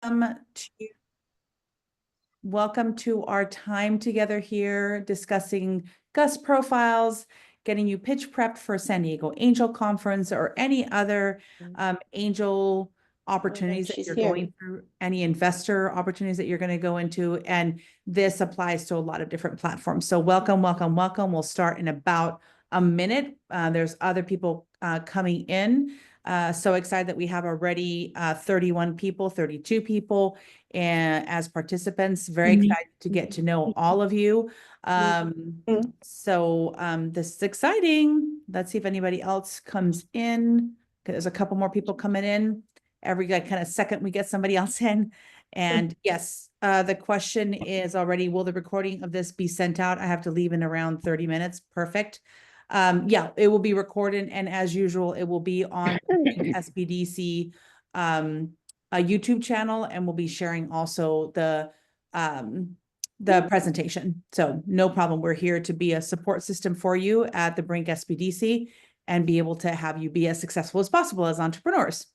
to welcome to our time together here discussing Gust profiles, getting you pitch prepped for San Diego Angel Conference or any other angel opportunities that you're going through, any investor opportunities that you're going to go into. And this applies to a lot of different platforms. So welcome, welcome, welcome. We'll start in about a minute. There's other people coming in. So excited that we have already 31 people, 32 people and as participants. Very excited to get to know all of you. This is exciting. Let's see if anybody else comes in. There's a couple more people coming in. Every kind of second we get somebody else in. And yes, the question is already, will the recording of this be sent out? I have to leave in around 30 minutes. Perfect. Yeah, it will be recorded, and as usual, it will be on the SBDC a YouTube channel, and we'll be sharing also the presentation. So no problem. We're here to be a support system for you at the Brink SBDC and be able to have you be as successful as possible as entrepreneurs.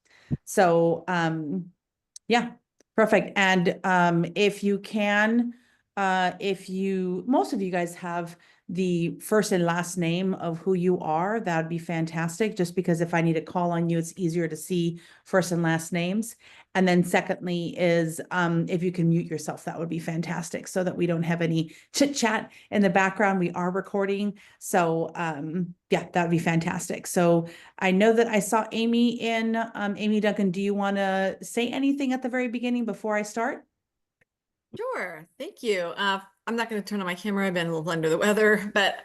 So yeah, perfect. And if you can, most of you guys have the first and last name of who you are, that would be fantastic. Just because if I need to call on you, it's easier to see first and last names. And then secondly is if you can mute yourself, that would be fantastic so that we don't have any chit chat in the background. We are recording. So yeah, that would be fantastic. So I know that I saw Amy in. Amy Duncan, do you want to say anything at the very beginning before I start? Sure. Thank you. I'm not going to turn on my camera. I've been a little under the weather, but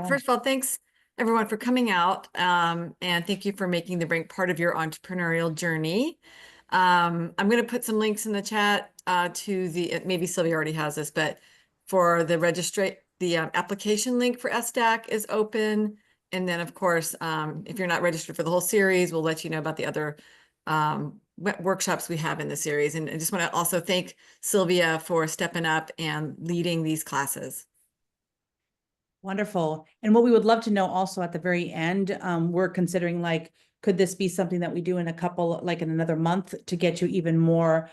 first of all, thanks everyone for coming out. And thank you for making the Brink part of your entrepreneurial journey. I'm going to put some links in the chat to maybe Sylvia already has this, but for the application link for SDAC is open. And then of course, if you're not registered for the whole series, we'll let you know about the other workshops we have in the series. And I just want to also thank Sylvia for stepping up and leading these classes. Wonderful. And what we would love to know also at the very end, we're considering could this be something that we do in in another month to get you even more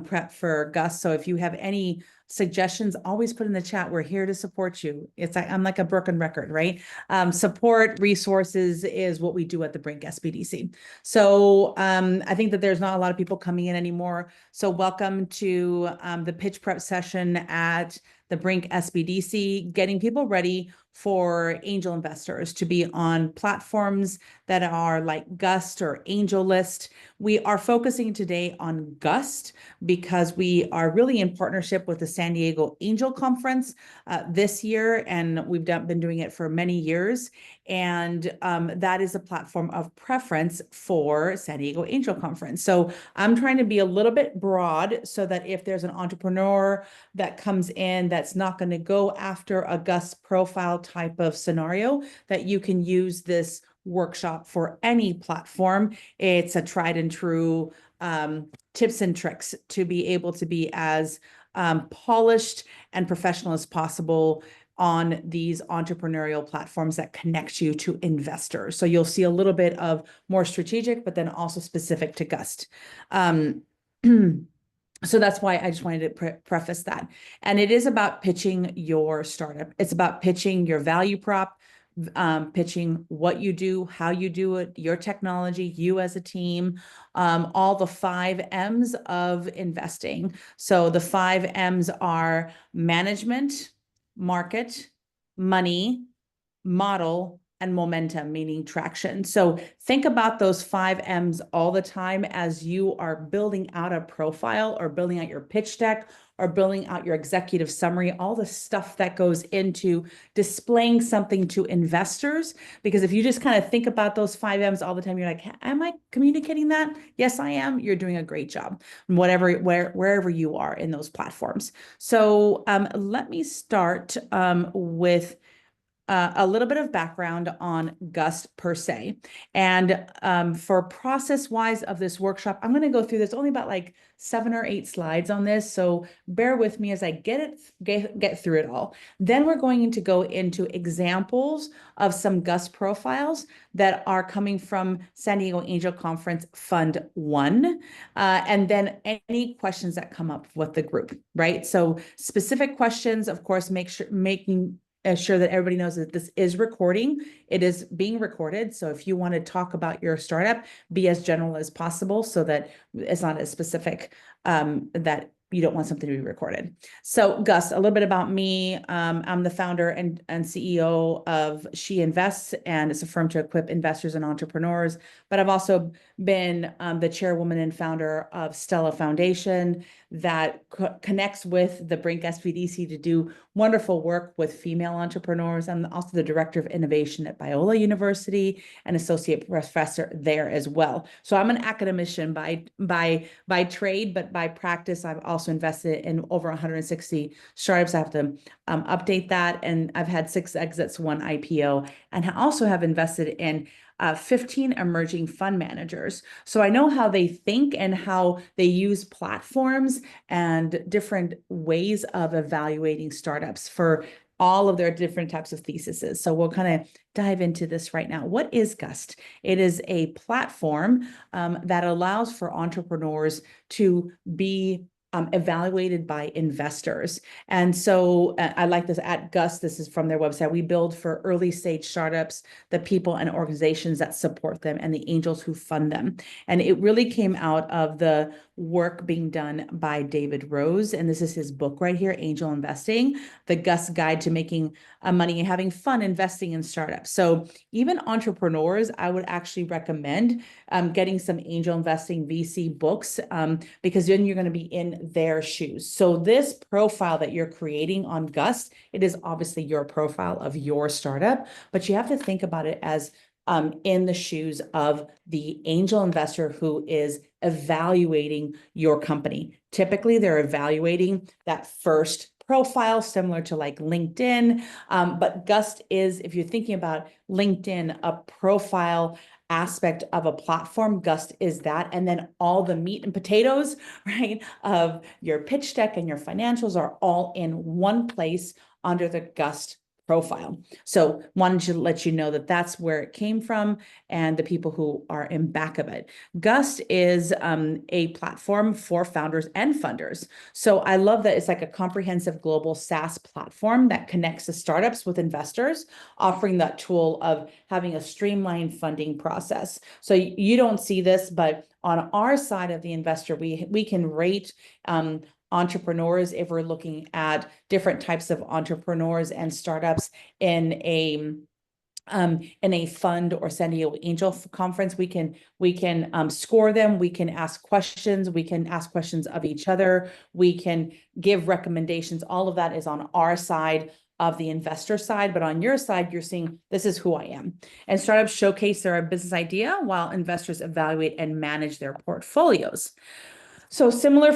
prep for Gust? So if you have any suggestions, always put in the chat. We're here to support you. I'm like a broken record, right? Support resources is what we do at the Brink SBDC. So I think that there's not a lot of people coming in anymore. So welcome to the pitch prep session at the Brink SBDC, getting people ready for angel investors to be on platforms that are like Gust or AngelList. We are focusing today on Gust because we are really in partnership with the San Diego Angel Conference this year, and we've been doing it for many years. And that is a platform of preference for San Diego Angel Conference. So I'm trying to be a little bit broad so that if there's an entrepreneur that comes in that's not going to go after a Gust profile type of scenario, that you can use this workshop for any platform. It's a tried and true tips and tricks to be able to be as polished and professional as possible on these entrepreneurial platforms that connect you to investors. So you'll see a little bit of more strategic, but then also specific to Gust. So that's why I just wanted to preface that. And it is about pitching your startup. It's about pitching your value prop, pitching what you do, how you do it, your technology, you as a team, all the 5 M's of investing. So the 5 M's are management, market, money, model, and momentum, meaning traction. So think about those 5 M's all the time as you are building out a profile or building out your pitch deck or building out your executive summary, all the stuff that goes into displaying something to investors. Because if you just kind of think about those 5 M's all the time, you're like, am I communicating that? Yes, I am. You're doing a great job, wherever you are in those platforms. So let me start with a little bit of background on Gust per se. And for process wise of this workshop, I'm going to go through this only about like 7 or 8 slides on this. So bear with me as I get through it all. Then we're going to go into examples of some Gust profiles that are coming from San Diego Angel Conference Fund 1. And then any questions that come up with the group, right? So specific questions, of course, making sure that everybody knows that this is recording. It is being recorded. So if you want to talk about your startup, be as general as possible so that it's not as specific that you don't want something to be recorded. So Gus, a little bit about me. I'm the founder and CEO of She Invests, and it's a firm to equip investors and entrepreneurs. But I've also been the chairwoman and founder of Stella Foundation that connects with the Brink SVDC to do wonderful work with female entrepreneurs. I'm also the director of innovation at Biola University and associate professor there as well. So I'm an academician by trade, but by practice, I've also invested in over 160 startups. I have to update that. And I've had 6 exits, 1 IPO, and I also have invested in 15 emerging fund managers. So I know how they think and how they use platforms and different ways of evaluating startups for all of their different types of theses. So we'll kind of dive into this right now. What is Gust? It is a platform that allows for entrepreneurs to be evaluated by investors. And so I like this at Gust. This is from their website. We build for early stage startups, the people and organizations that support them, and the angels who fund them. And it really came out of the work being done by David Rose. And this is his book right here, Angel Investing, the Gust Guide to Making Money and Having Fun Investing in Startups. So even entrepreneurs, I would actually recommend getting some angel investing VC books because then you're going to be in their shoes. So this profile that you're creating on Gust, it is obviously your profile of your startup, but you have to think about it as in the shoes of the angel investor who is evaluating your company. Typically, they're evaluating that first profile, similar to like LinkedIn. But Gust is, if you're thinking about LinkedIn, a profile aspect of a platform, Gust is that. And then all the meat and potatoes, right, of your pitch deck and your financials are all in one place under the Gust profile. So wanted to let you know that that's where it came from and the people who are in back of it. Gust is a platform for founders and funders. So I love that it's like a comprehensive global SaaS platform that connects the startups with investors, offering that tool of having a streamlined funding process. So you don't see this, but on our side of the investor, we can rate entrepreneurs if we're looking at different types of entrepreneurs and startups in a fund or San Diego Angel Conference. We can score them. We can ask questions. We can ask questions of each other. We can give recommendations. All of that is on our side of the investor side, but on your side, you're seeing this is who I am. And startups showcase their business idea while investors evaluate and manage their portfolios. So similar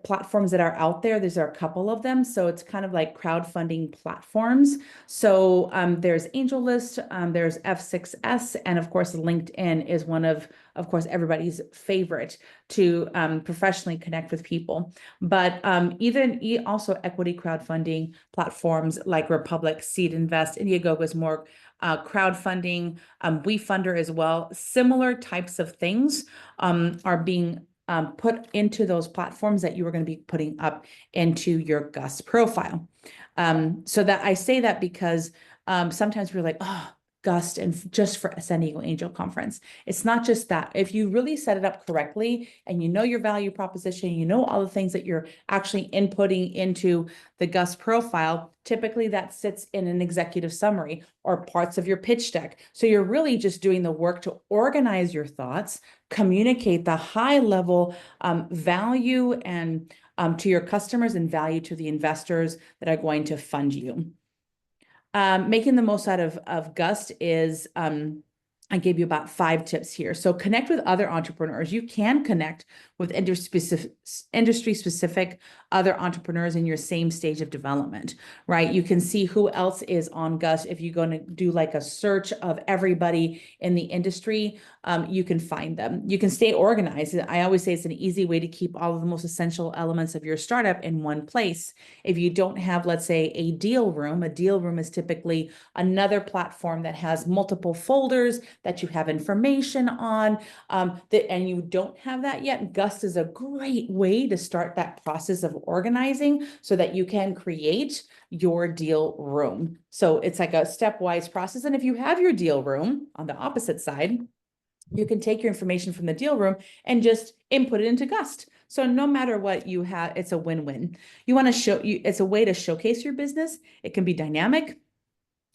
platforms that are out there, there's a couple of them. So it's kind of like crowdfunding platforms. So there's AngelList, there's F6S, and of course, LinkedIn is one of course, everybody's favorite to professionally connect with people. But also equity crowdfunding platforms like Republic, Seed Invest, Indiegogo is more crowdfunding, WeFunder as well. Similar types of things are being put into those platforms that you are going to be putting up into your Gust profile. So that I say that because sometimes we're like, oh, Gust and just for San Diego Angel Conference. It's not just that. If you really set it up correctly and you know your value proposition, you know all the things that you're actually inputting into the Gust profile, typically that sits in an executive summary or parts of your pitch deck. So you're really just doing the work to organize your thoughts, communicate the high level value and to your customers and value to the investors that are going to fund you. Making the most out of Gust is I gave you about 5 tips here. So connect with other entrepreneurs. You can connect with industry specific other entrepreneurs in your same stage of development, right? You can see who else is on Gust. If you're going to do like a search of everybody in the industry, you can find them. You can stay organized. I always say it's an easy way to keep all of the most essential elements of your startup in one place. If you don't have, let's say, a deal room is typically another platform that has multiple folders that you have information on, and you don't have that yet. Gust is a great way to start that process of organizing so that you can create your deal room. So it's like a stepwise process. And if you have your deal room on the opposite side, you can take your information from the deal room and just input it into Gust. So no matter what you have, it's a win-win. You want to show you, it's a way to showcase your business. It can be dynamic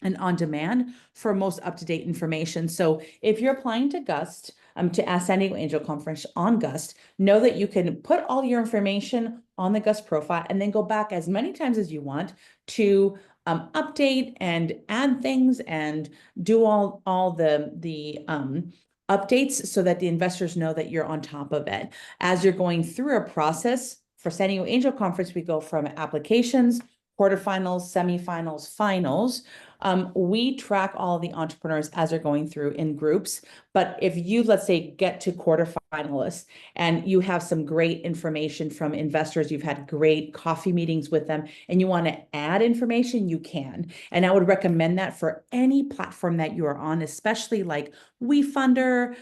and on demand for most up-to-date information. So if you're applying to Gust, to Ask San Diego Angel Conference on Gust, know that you can put all your information on the Gust profile and then go back as many times as you want to update and add things and do all the updates so that the investors know that you're on top of it. As you're going through a process for San Diego Angel Conference, we go from applications, quarterfinals, semifinals, finals. We track all the entrepreneurs as they're going through in groups. But if you, let's say, get to quarterfinalists and you have some great information from investors, you've had great coffee meetings with them, and you want to add information, you can. And I would recommend that for any platform that you are on, especially like WeFunder,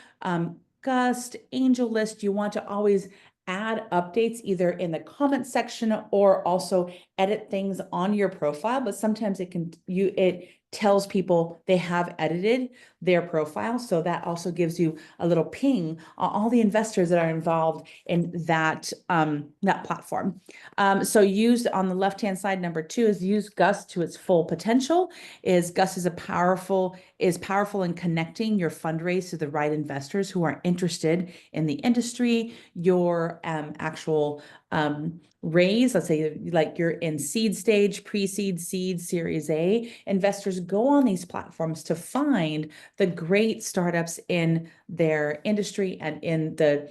Gust, AngelList. You want to always add updates either in the comment section or also edit things on your profile, but sometimes it tells people they have edited their profile. So that also gives you a little ping on all the investors that are involved in that platform. So use on the left-hand side, number 2 is use Gust to its full potential. Gust is powerful in connecting your fundraise to the right investors who are interested in the industry, your actual raise. Let's say like you're in seed stage, pre-seed, seed, Series A. Investors go on these platforms to find the great startups in their industry and in the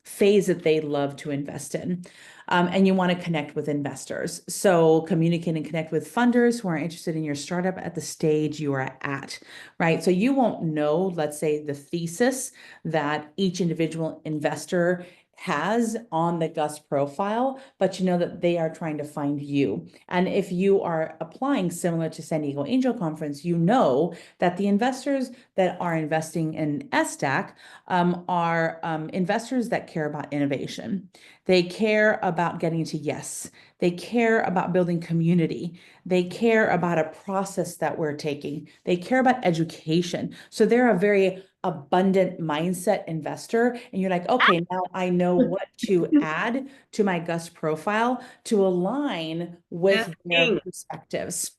phase that they love to invest in. And you want to connect with investors. So communicate and connect with funders who are interested in your startup at the stage you are at, right? So you won't know, let's say, the thesis that each individual investor has on the Gust profile, but you know that they are trying to find you. And if you are applying similar to San Diego Angel Conference, you know that the investors that are investing in SDAC are investors that care about innovation. They care about getting to yes. They care about building community. They care about a process that we're taking. They care about education. So they're a very abundant mindset investor. And you're like, okay, now I know what to add to my Gust profile to align with their perspectives.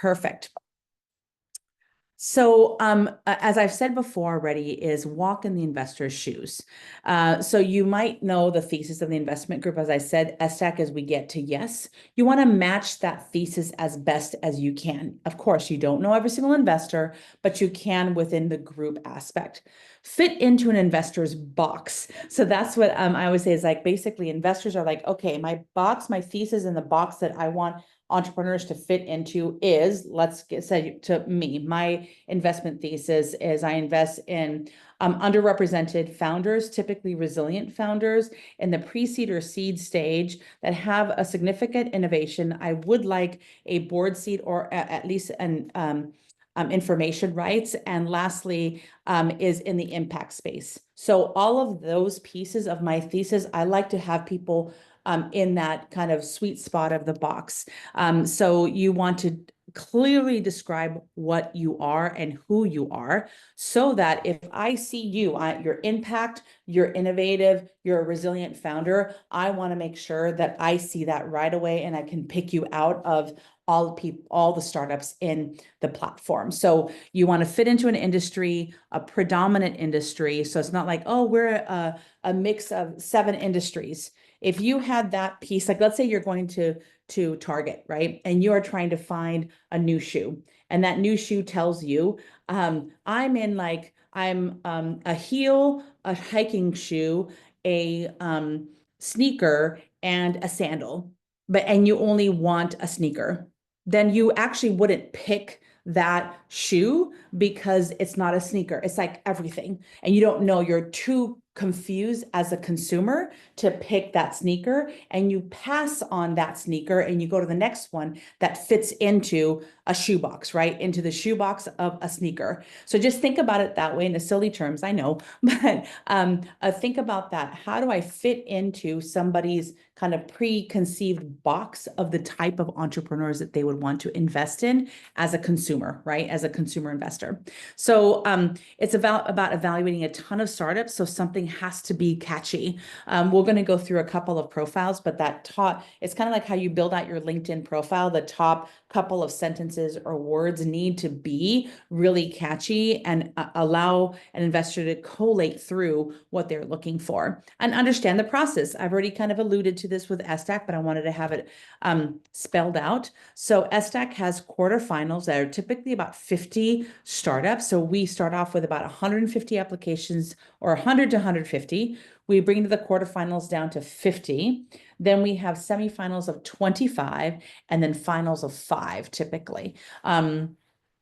Perfect. So as I've said before already, is walk in the investor's shoes. So you might know the thesis of the investment group. As I said, SDAC as we get to yes. You want to match that thesis as best as you can. Of course, you don't know every single investor, but you can within the group aspect. Fit into an investor's box. So that's what I always say is like, basically investors are like, okay, my thesis in the box that I want entrepreneurs to fit into is, let's say to me, my investment thesis is I invest in underrepresented founders, typically resilient founders in the pre-seed or seed stage that have a significant innovation. I would like a board seat or at least an information rights. And lastly, is in the impact space. So all of those pieces of my thesis, I like to have people in that kind of sweet spot of the box. So you want to clearly describe what you are and who you are so that if I see you, your impact, you're innovative, you're a resilient founder, I want to make sure that I see that right away and I can pick you out of all the startups in the platform. So you want to fit into an industry, a predominant industry. So it's not like, oh, we're a mix of 7 industries. If you had that piece, like let's say you're going to Target, right? And you are trying to find a new shoe And that new shoe tells you, I'm in like, I'm a heel, a hiking shoe, a sneaker, and a sandal, and you only want a sneaker, then you actually wouldn't pick that shoe because it's not a sneaker. It's like everything. And you don't know, you're too confused as a consumer to pick that sneaker, and you pass on that sneaker and you go to the next one that fits into a shoebox, right? Into the shoebox of a sneaker. So just think about it that way in the silly terms, I know, but think about that. How do I fit into somebody's kind of preconceived box of the type of entrepreneurs that they would want to invest in as a consumer, right? As a consumer investor. So it's about evaluating a ton of startups. So something has to be catchy. We're going to go through a couple of profiles, but it's kind of like how you build out your LinkedIn profile. The top couple of sentences or words need to be really catchy and allow an investor to collate through what they're looking for and understand the process. I've already kind of alluded to this with SDAC, but I wanted to have it spelled out. So SDAC has quarterfinals that are typically about 50 startups. So we start off with about 150 applications, or 100 to 150. We bring to the quarterfinals down to 50. Then we have semifinals of 25, and then finals of 5 typically.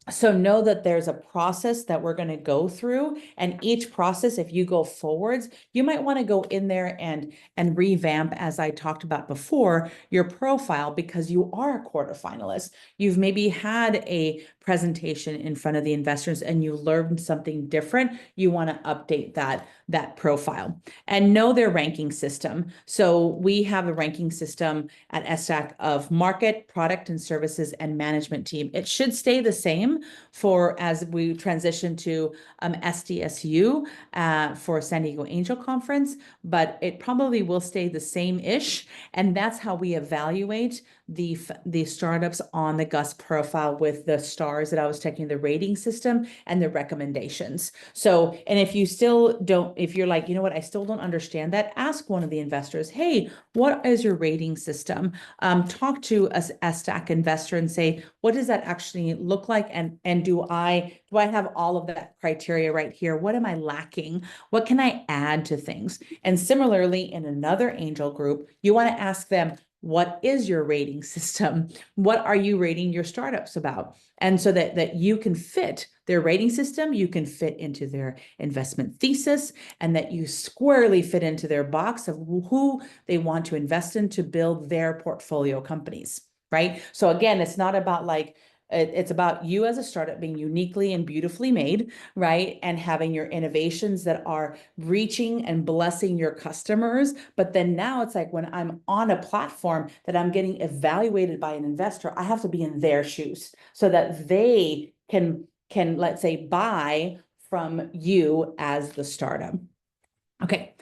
So know that there's a process that we're going to go through, and each process, if you go forwards, you might want to go in there and revamp, as I talked about before, your profile, because you are a quarterfinalist. You've maybe had a presentation in front of the investors and you learned something different. You want to update that profile and know their ranking system. So we have a ranking system at SDAC of market, product and services, and management team. It should stay the same for as we transition to SDSU for San Diego Angel Conference, but it probably will stay the same-ish. And that's how we evaluate the startups on the Gust profile, with the stars that I was taking, the rating system and the recommendations. So, and if you still don't, if you're like, you know what, I still don't understand that, ask one of the investors, hey, what is your rating system? Talk to a SDAC investor and say, what does that actually look like? And do I have all of that criteria right here? What am I lacking? What can I add to things? And similarly, in another angel group, you want to ask them, what is your rating system? What are you rating your startups about? And so that you can fit their rating system, you can fit into their investment thesis, and that you squarely fit into their box of who they want to invest in to build their portfolio companies, right? So again, it's not about like, it's about you as a startup being uniquely and beautifully made, right? And having your innovations that are reaching and blessing your customers. But then now it's like, when I'm on a platform that I'm getting evaluated by an investor, I have to be in their shoes so that they can let's say, buy from you as the startup. Okay.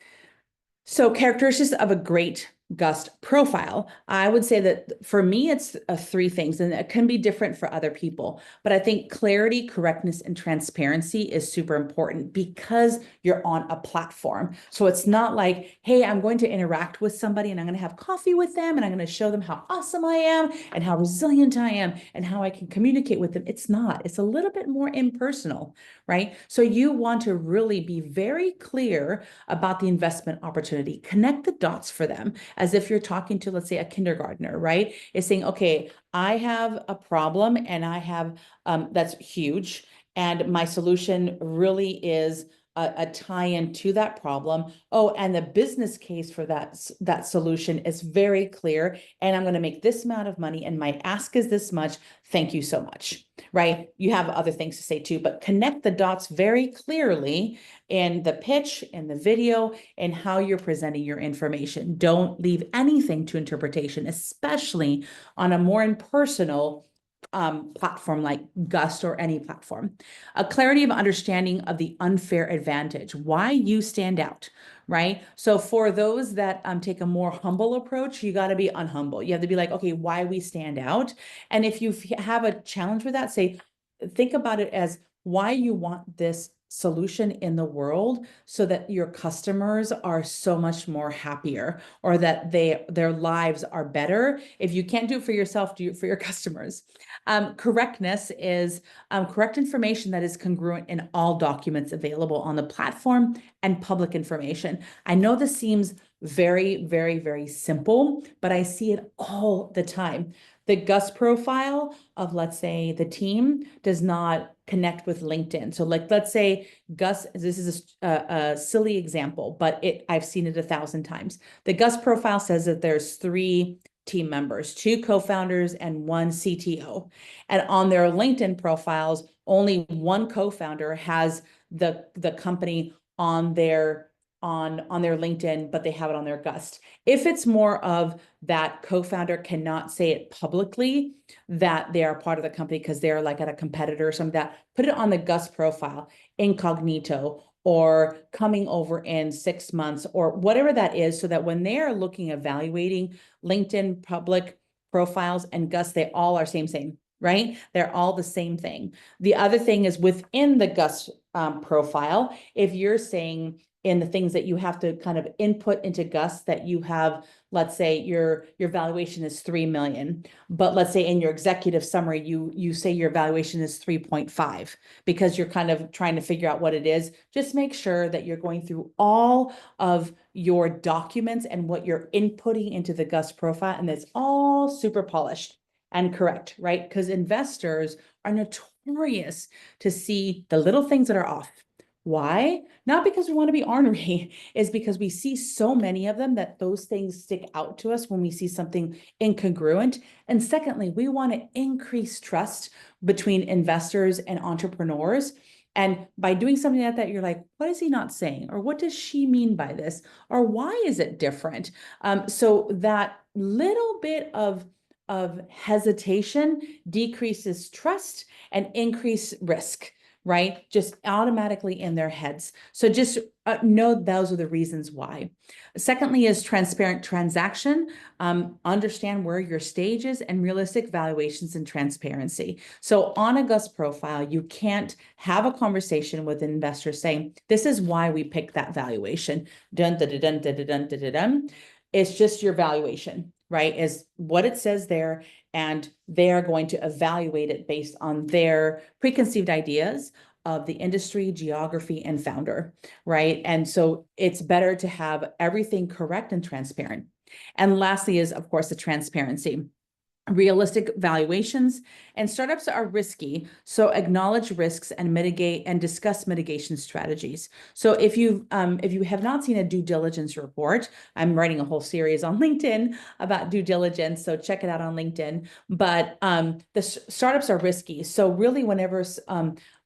So characteristics of a great Gust profile. I would say that for me, it's 3 things, and it can be different for other people. But I think clarity, correctness, and transparency is super important because you're on a platform. So it's not like, hey, I'm going to interact with somebody and I'm going to have coffee with them and I'm going to show them how awesome I am and how resilient I am and how I can communicate with them. It's not. It's a little bit more impersonal, right? So you want to really be very clear about the investment opportunity. Connect the dots for them, as if you're talking to, let's say, a kindergartner, right? It's saying, okay, I have a problem and I have, that's huge. And my solution really is a tie-in to that problem. Oh, and the business case for that solution is very clear. And I'm going to make this amount of money and my ask is this much. Thank you so much, right? You have other things to say too, but connect the dots very clearly in the pitch, in the video, and how you're presenting your information. Don't leave anything to interpretation, especially on a more impersonal platform like Gust or any platform. A clarity of understanding of the unfair advantage, why you stand out, right? So for those that take a more humble approach, you got to be unhumble. You have to be like, okay, why we stand out. And if you have a challenge with that, think about it as why you want this solution in the world so that your customers are so much more happier, or that their lives are better. If you can't do it for yourself, do it for your customers. Correctness is correct information that is congruent in all documents available on the platform and public information. I know this seems very, very, very simple, but I see it all the time. The Gust profile of, let's say, the team does not connect with LinkedIn. So like, let's say Gus, this is a silly example, but I've seen it 1,000 times. The Gust profile says that there's 3 team members, 2 co-founders and 1 CTO. And on their LinkedIn profiles, only 1 co-founder has the company on their LinkedIn, but they have it on their Gust. If it's more of that co-founder cannot say it publicly that they are part of the company because they're like at a competitor or something, that put it on the Gust profile, incognito, or coming over in 6 months, or whatever that is, so that when they are looking, evaluating LinkedIn public profiles and Gust, they all are same, right? They're all the same thing. The other thing is within the Gust profile, if you're saying in the things that you have to kind of input into Gust that you have, let's say your valuation is 3 million, but let's say in your executive summary, you say your valuation is 3.5 because you're kind of trying to figure out what it is. Just make sure that you're going through all of your documents and what you're inputting into the Gust profile, and it's all super polished and correct, right? Because investors are notorious to see the little things that are off. Why? Not because we want to be ornery, is because we see so many of them that those things stick out to us when we see something incongruent. And secondly, we want to increase trust between investors and entrepreneurs. And by doing something like that, you're like, what is he not saying? Or what does she mean by this? Or why is it different? So that little bit of hesitation decreases trust and increase risk, right? Just automatically in their heads. So just know those are the reasons why. Secondly is transparent transaction. Understand where your stage is and realistic valuations and transparency. So on a Gust profile, you can't have a conversation with investors saying, this is why we picked that valuation. Dun, dun, dun, dun, dun, dun, dun, dun, dun. It's just your valuation, right? Is what it says there, and they are going to evaluate it based on their preconceived ideas of the industry, geography, and founder, right? And so it's better to have everything correct and transparent. And lastly is, of course, the transparency. Realistic valuations, and startups are risky, so acknowledge risks and mitigate and discuss mitigation strategies. So if you have not seen a due diligence report, I'm writing a whole series on LinkedIn about due diligence, so check it out on LinkedIn. But the startups are risky, so really whenever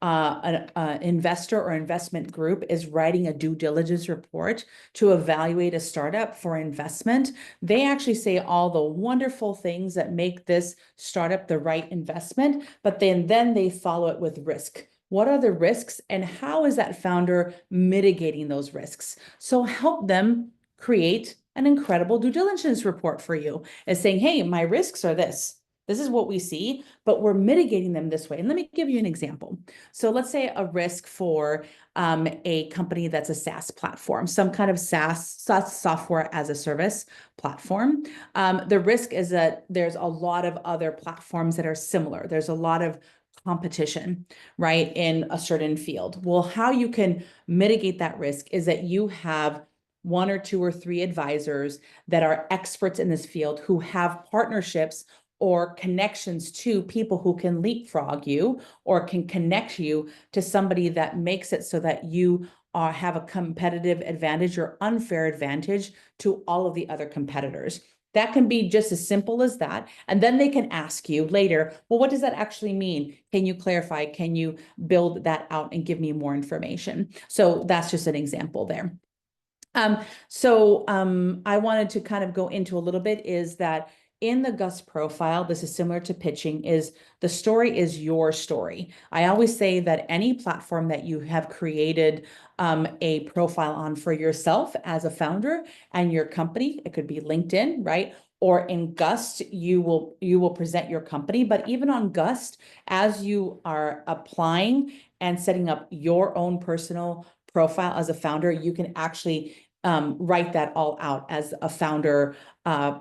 an investor or investment group is writing a due diligence report to evaluate a startup for investment, they actually say all the wonderful things that make this startup the right investment, but then they follow it with risk. What are the risks and how is that founder mitigating those risks? So help them create an incredible due diligence report for you, as saying, hey, my risks are this. This is what we see, but we're mitigating them this way. And let me give you an example. So let's say a risk for a company that's a SaaS platform, some kind of SaaS software as a service platform. The risk is that there's a lot of other platforms that are similar. There's a lot of competition, right, in a certain field. Well, how you can mitigate that risk is that you have 1 or 2 or 3 advisors that are experts in this field who have partnerships or connections to people who can leapfrog you or can connect you to somebody that makes it so that you have a competitive advantage or unfair advantage to all of the other competitors. That can be just as simple as that. And then they can ask you later, well, what does that actually mean? Can you clarify? Can you build that out and give me more information? So that's just an example there. I wanted to kind of go into a little bit is that in the Gust profile, this is similar to pitching, is the story is your story. I always say that any platform that you have created a profile on for yourself as a founder and your company, it could be LinkedIn, right? Or in Gust, you will present your company. But even on Gust, as you are applying and setting up your own personal profile as a founder, you can actually write that all out as a founder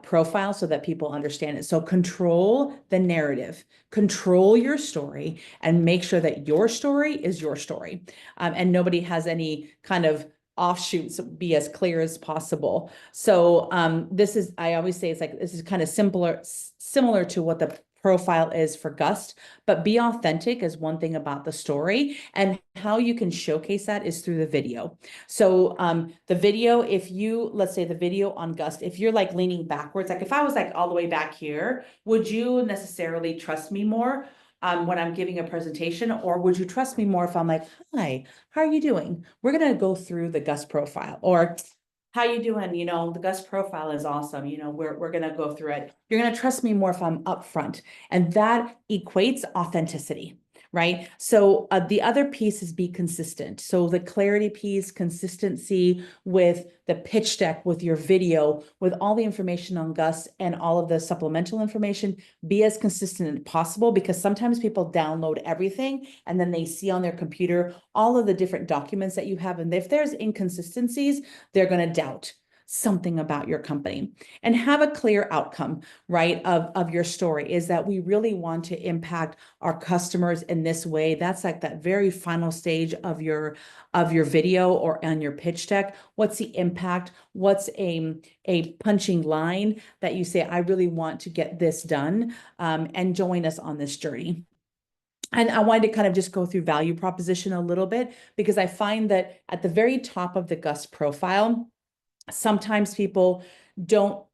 profile so that people understand it. So control the narrative, control your story, and make sure that your story is your story. And nobody has any kind of offshoots, be as clear as possible. So this is, I always say, it's like, this is kind of similar to what the profile is for Gust, but be authentic is one thing about the story, and how you can showcase that is through the video. So the video, if you, let's say the video on Gust, if you're like leaning backwards, like if I was like all the way back here, would you necessarily trust me more when I'm giving a presentation? Or would you trust me more if I'm like, hi, how are you doing? We're gonna go through the Gust profile, or how you doing? You know, the Gust profile is awesome. You know, we're gonna go through it. You're gonna trust me more if I'm upfront, and that equates authenticity, right? So the other piece is be consistent. So the clarity piece, consistency with the pitch deck, with your video, with all the information on Gust and all of the supplemental information, be as consistent as possible, because sometimes people download everything and then they see on their computer all of the different documents that you have. And if there's inconsistencies, they're going to doubt something about your company. And have a clear outcome, right, of your story, is that we really want to impact our customers in this way. That's like that very final stage of your video or on your pitch deck. What's the impact? What's a punching line that you say, I really want to get this done, and join us on this journey. And I wanted to kind of just go through value proposition a little bit, because I find that at the very top of the Gust profile, sometimes people don't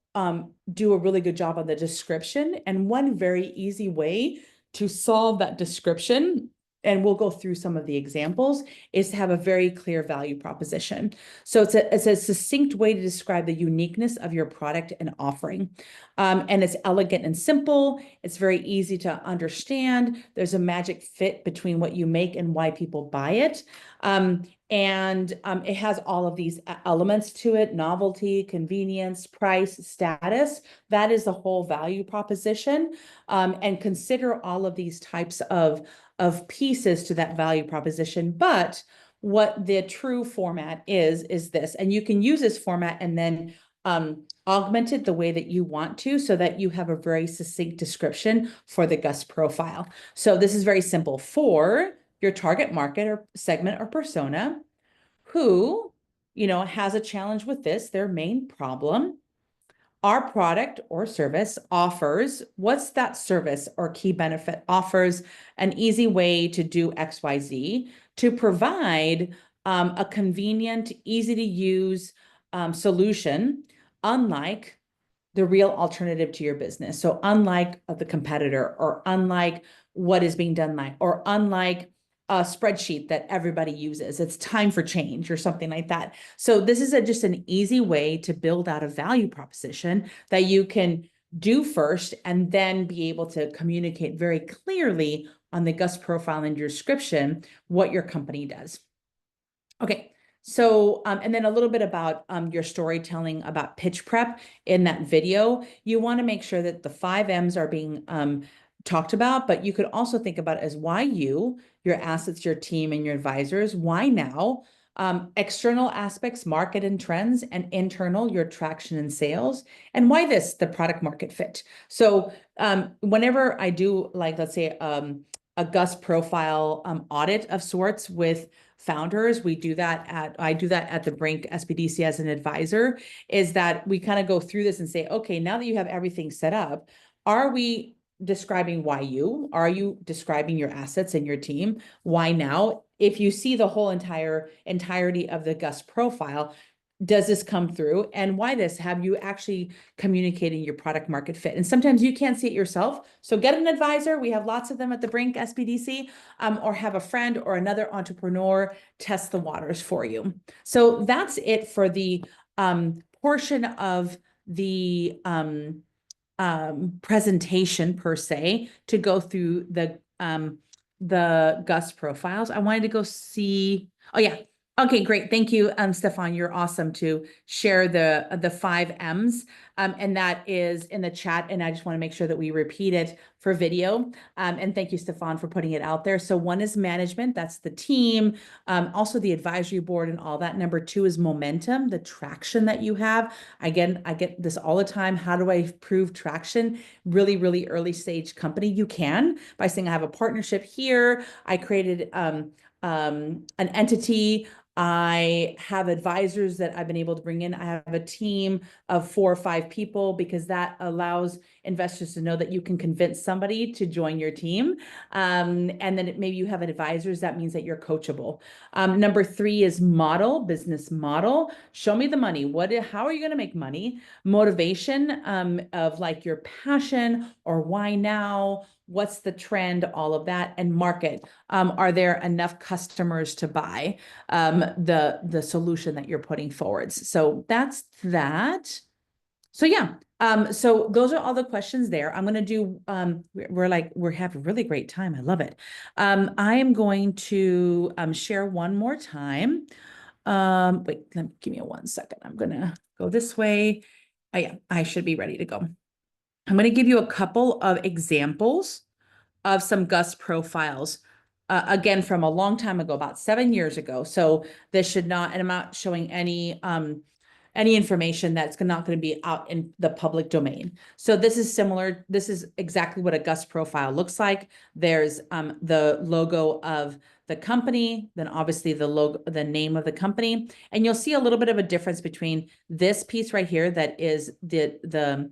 do a really good job on the description. And one very easy way to solve that description, and we'll go through some of the examples, is to have a very clear value proposition. So it's a succinct way to describe the uniqueness of your product and offering. And it's elegant and simple. It's very easy to understand. There's a magic fit between what you make and why people buy it. And it has all of these elements to it: novelty, convenience, price, status. That is the whole value proposition. And consider all of these types of pieces to that value proposition. But what the true format is this, and you can use this format and then augment it the way that you want to, so that you have a very succinct description for the Gust profile. So this is very simple for your target market or segment or persona who, you know, has a challenge with this, their main problem. Our product or service offers, what's that service or key benefit? Offers an easy way to do XYZ to provide a convenient, easy to use solution, unlike the real alternative to your business. So unlike the competitor, or unlike what is being done, like, or unlike a spreadsheet that everybody uses. It's time for change or something like that. So this is just an easy way to build out a value proposition that you can do first, and then be able to communicate very clearly on the Gust profile and your description what your company does. Okay. So, and then a little bit about your storytelling about pitch prep in that video. You want to make sure that the 5 M's are being talked about, but you could also think about it as why you, your assets, your team, and your advisors. Why now? External aspects, market and trends, and internal, your traction and sales. And why this, the product market fit. So whenever I do, like, let's say a Gust profile audit of sorts with founders, I do that at the Brink SBDC as an advisor, is that we kind of go through this and say, okay, now that you have everything set up, are we describing why you? Are you describing your assets and your team? Why now? If you see the whole entirety of the Gust profile, does this come through? And why this? Have you actually communicating your product market fit? And sometimes you can't see it yourself. So get an advisor. We have lots of them at the Brink SBDC, or have a friend or another entrepreneur test the waters for you. So that's it for the portion of the presentation per se, to go through the Gust profiles. I wanted to go see, oh yeah, Okay, great. Thank you, Stefan. You're awesome to share the 5 M's. And that is in the chat. And I just want to make sure that we repeat it for video. And thank you, Stefan, for putting it out there. So one is management, that's the team, also the advisory board and all that. Number 2 is momentum, the traction that you have. Again, I get this all the time. How do I prove traction? Really, really early stage company. You can by saying I have a partnership here. I created an entity. I have advisors that I've been able to bring in. I have a team of 4 or 5 people because that allows investors to know that you can convince somebody to join your team. And then maybe you have advisors. That means that you're coachable. Number 3 is model, business model. Show me the money. How are you going to make money? Motivation of like your passion or why now? What's the trend? All of that. And market. Are there enough customers to buy the solution that you're putting forwards? So that's that. So yeah, so those are all the questions there. I'm going to do, we're having a really great time. I love it. I am going to share one more time. Wait, give me 1 second. I'm going to go this way. Oh, yeah, I should be ready to go. I'm going to give you a couple of examples of some Gust profiles. Again, from a long time ago, about 7 years ago. So this should not, and I'm not showing any information that's not going to be out in the public domain. So this is similar. This is exactly what a Gust profile looks like. There's the logo of the company, then obviously the logo, the name of the company, and you'll see a little bit of a difference between this piece right here that is the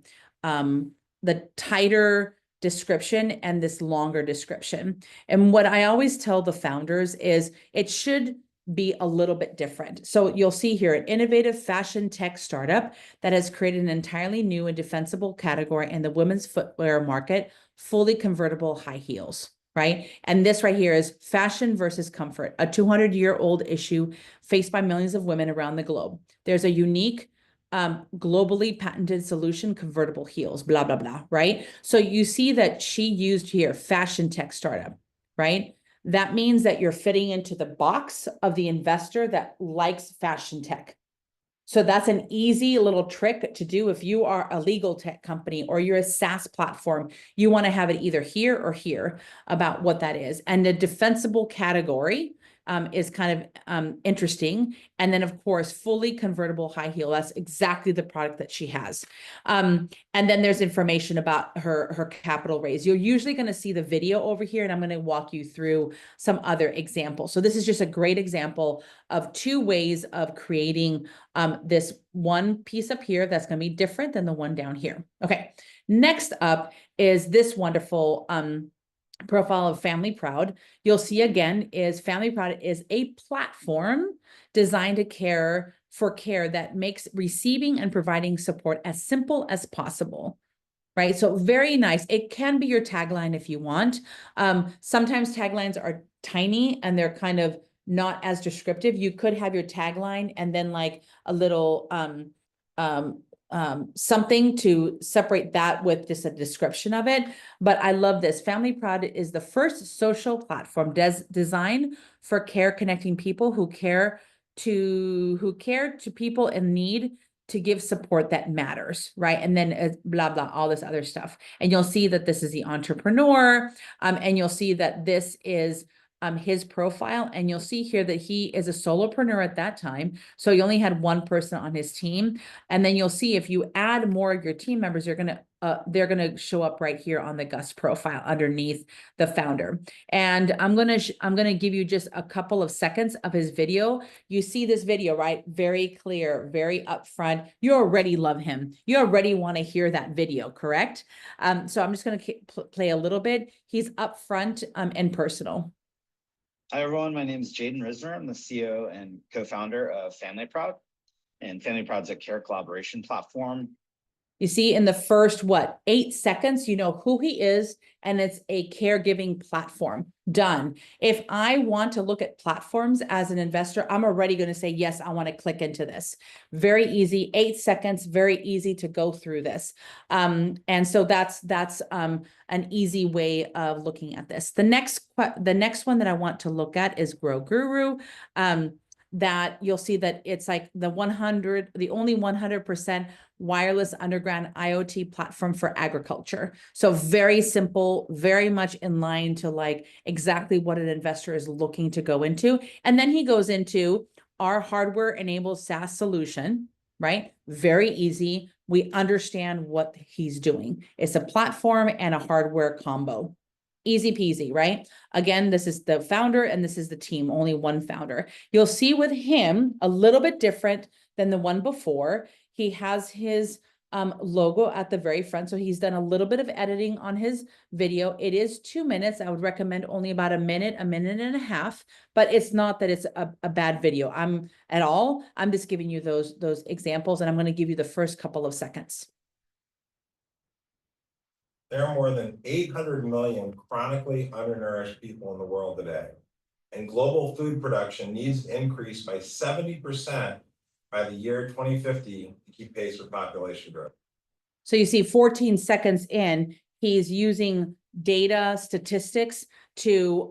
tighter description and this longer description. And what I always tell the founders is it should be a little bit different. So you'll see here an innovative fashion tech startup that has created an entirely new and defensible category in the women's footwear market, fully convertible high heels, right? And this right here is fashion versus comfort, a 200-year-old issue faced by millions of women around the globe. There's a unique globally patented solution, convertible heels, blah, blah, blah, right? So you see that she used here fashion tech startup, right? That means that you're fitting into the box of the investor that likes fashion tech. So that's an easy little trick to do if you are a legal tech company or you're a SaaS platform. You want to have it either here or here about what that is. And the defensible category is kind of interesting. And then, of course, fully convertible high heel. That's exactly the product that she has. And then there's information about her capital raise. You're usually going to see the video over here, and I'm going to walk you through some other examples. So this is just a great example of 2 ways of creating this one piece up here that's going to be different than the one down here. Okay, next up is this wonderful profile of Family Proud. You'll see again is Family Proud is a platform designed to care that makes receiving and providing support as simple as possible. Right. So very nice. It can be your tagline if you want. Sometimes taglines are tiny and they're kind of not as descriptive. You could have your tagline and then like a little something to separate that with just a description of it. But I love this. Family Proud is the first social platform designed for care, connecting people who care to people in need to give support that matters, right? And then blah, blah, all this other stuff. And you'll see that this is the entrepreneur, and you'll see that this is his profile, and you'll see here that he is a solopreneur at that time. So he only had 1 person on his team. And then you'll see if you add more of your team members, they're gonna show up right here on the Gust profile underneath the founder. And I'm gonna give you just a couple of seconds of his video. You see this video, right? Very clear, very upfront. You already love him. You already want to hear that video, correct? So I'm just gonna play a little bit. He's upfront and personal. Hi, everyone. My name is Jaden Risner. I'm the CEO and co-founder of Family Proud. And Family Proud's a care collaboration platform. You see in the first, 8 seconds, you know who he is, and it's a caregiving platform. Done. If I want to look at platforms as an investor, I'm already going to say, yes, I want to click into this. Very easy, 8 seconds, very easy to go through this. And so that's an easy way of looking at this. The next one that I want to look at is Grow Guru. that you'll see that it's like the only 100% wireless underground IoT platform for agriculture. So very simple, very much in line to like exactly what an investor is looking to go into. And then he goes into our hardware enabled SaaS solution, right? Very easy. We understand what he's doing. It's a platform and a hardware combo. Easy peasy, right? Again, this is the founder and this is the team, only one founder. You'll see with him a little bit different than the one before. He has his logo at the very front. So he's done a little bit of editing on his video. It is 2 minutes. I would recommend only about a minute and a half, but it's not that it's a bad video. I'm just giving you those examples, and I'm going to give you the first couple of seconds. There are more than 800 million chronically undernourished people in the world today, and global food production needs to increase by 70% by the year 2050 to keep pace with population growth. So you see 14 seconds in, he's using data statistics to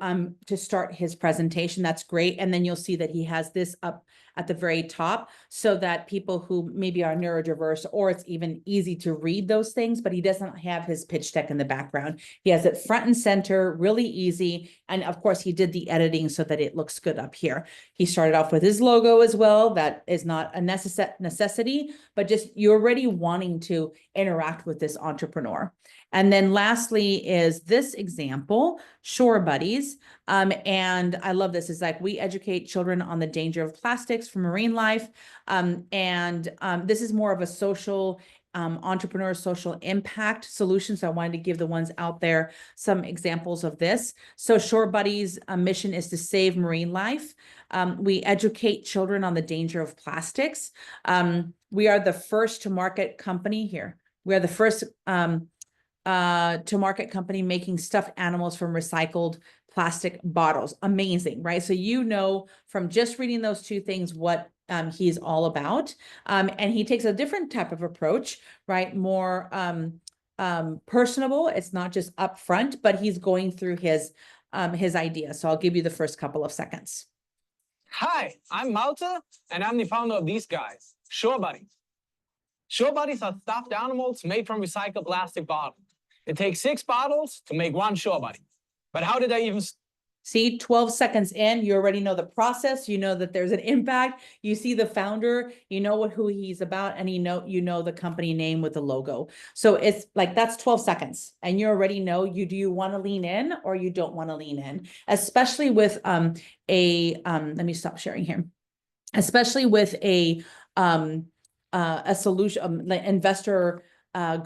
start his presentation. That's great. And then you'll see that he has this up at the very top so that people who maybe are neurodiverse, or it's even easy to read those things, but he doesn't have his pitch deck in the background. He has it front and center, really easy. And of course he did the editing so that it looks good up here. He started off with his logo as well. That is not a necessity, but just you're already wanting to interact with this entrepreneur. And then lastly is this example, Shore Buddies. And I love this. It's like, we educate children on the danger of plastics for marine life. This is more of a social entrepreneur social impact solution. So I wanted to give the ones out there some examples of this. So Shore Buddies' mission is to save marine life. We educate children on the danger of plastics. We are the first to market company here. We are the first to market company making stuffed animals from recycled plastic bottles. Amazing, right? So you know from just reading those two things what he's all about. And he takes a different type of approach, right? More personable. It's not just upfront, but he's going through his idea. So I'll give you the first couple of seconds. Hi, I'm Malta, and I'm the founder of these guys, Shore Buddies. Shore Buddies are stuffed animals made from recycled plastic bottles. It takes 6 bottles to make 1 Shore Buddy. But how did I even... See, 12 seconds in, you already know the process. You know that there's an impact. You see the founder, you know who he's about, and you know the company name with the logo. So it's like, that's 12 seconds. And you already know do you want to lean in or you don't want to lean in, especially with let me stop sharing here. Especially with a solution, like investor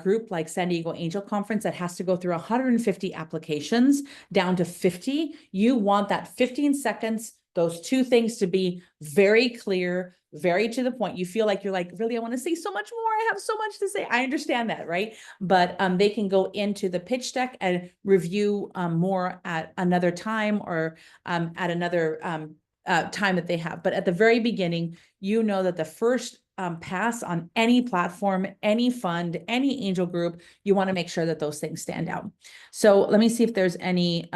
group like San Diego Angel Conference that has to go through 150 applications down to 50. You want that 15 seconds, those two things to be very clear, very to the point. You feel like you're like, really, I want to say so much more. I have so much to say. I understand that, right? But they can go into the pitch deck and review more at another time or at another time that they have. But at the very beginning, you know that the first pass on any platform, any fund, any angel group, you want to make sure that those things stand out. So let me see if there's any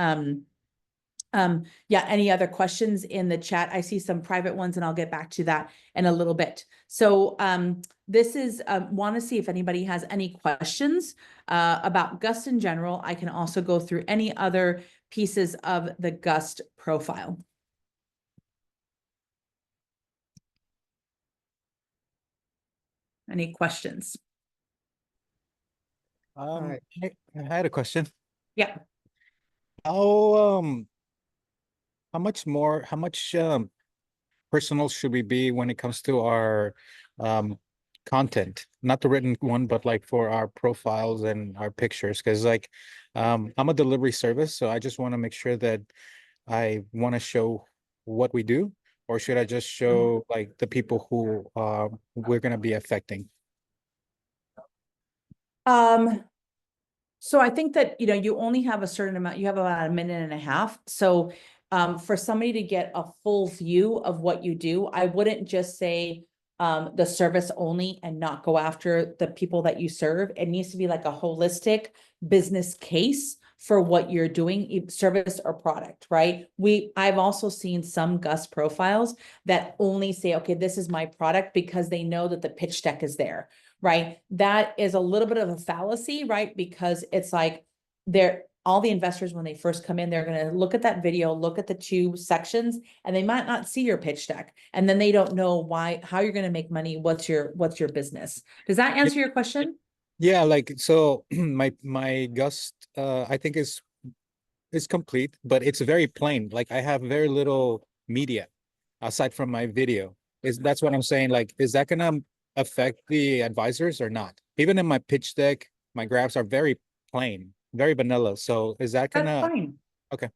any other questions in the chat. I see some private ones and I'll get back to that in a little bit. So this is want to see if anybody has any questions about Gust in general. I can also go through any other pieces of the Gust profile. Any questions? I had a question. Yeah. How much personal should we be when it comes to our content? Not the written one, but like for our profiles and our pictures. Because like I'm a delivery service, so I just want to make sure that I want to show what we do. Or should I just show like the people who we're going to be affecting? So I think that, you only have a certain amount, you have about a minute and a half. So for somebody to get a full view of what you do, I wouldn't just say the service only and not go after the people that you serve. It needs to be like a holistic business case for what you're doing, service or product, right? I've also seen some Gust profiles that only say, okay, this is my product because they know that the pitch deck is there, right? That is a little bit of a fallacy, right? Because it's like all the investors, when they first come in, they're going to look at that video, look at the 2 sections, and they might not see your pitch deck. And then they don't know how you're going to make money. What's your business? Does that answer your question? Yeah, like, so my Gust, I think is complete, but it's very plain. Like, I have very little media aside from my video. That's what I'm saying. Like, is that gonna affect the advisors or not? Even in my pitch deck, my graphs are very plain, very vanilla. So is that That's gonna, fine. okay.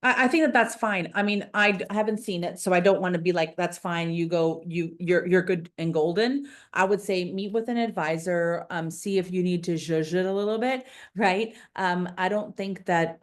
I think that that's fine. I mean, I haven't seen it, so I don't want to be like, that's fine. You're good and golden. I would say meet with an advisor, see if you need to zhuzh it a little bit, right? I don't think that,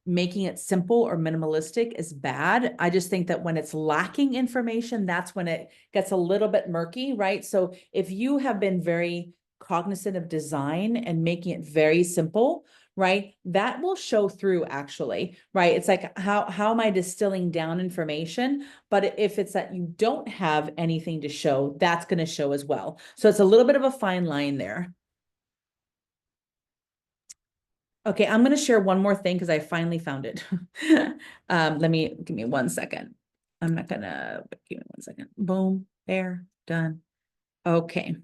making it simple or minimalistic is bad. I just think that when it's lacking information, that's when it gets a little bit murky, right? So if you have been very cognizant of design and making it very simple, right, that will show through actually, right? It's like, how am I distilling down information? But if it's that you don't have anything to show, that's going to show as well. So it's a little bit of a fine line there. Okay, I'm going to share one more thing because I finally found it. Give me 1 second. I'm not gonna, give me 1 second. Boom, there, done. Okay.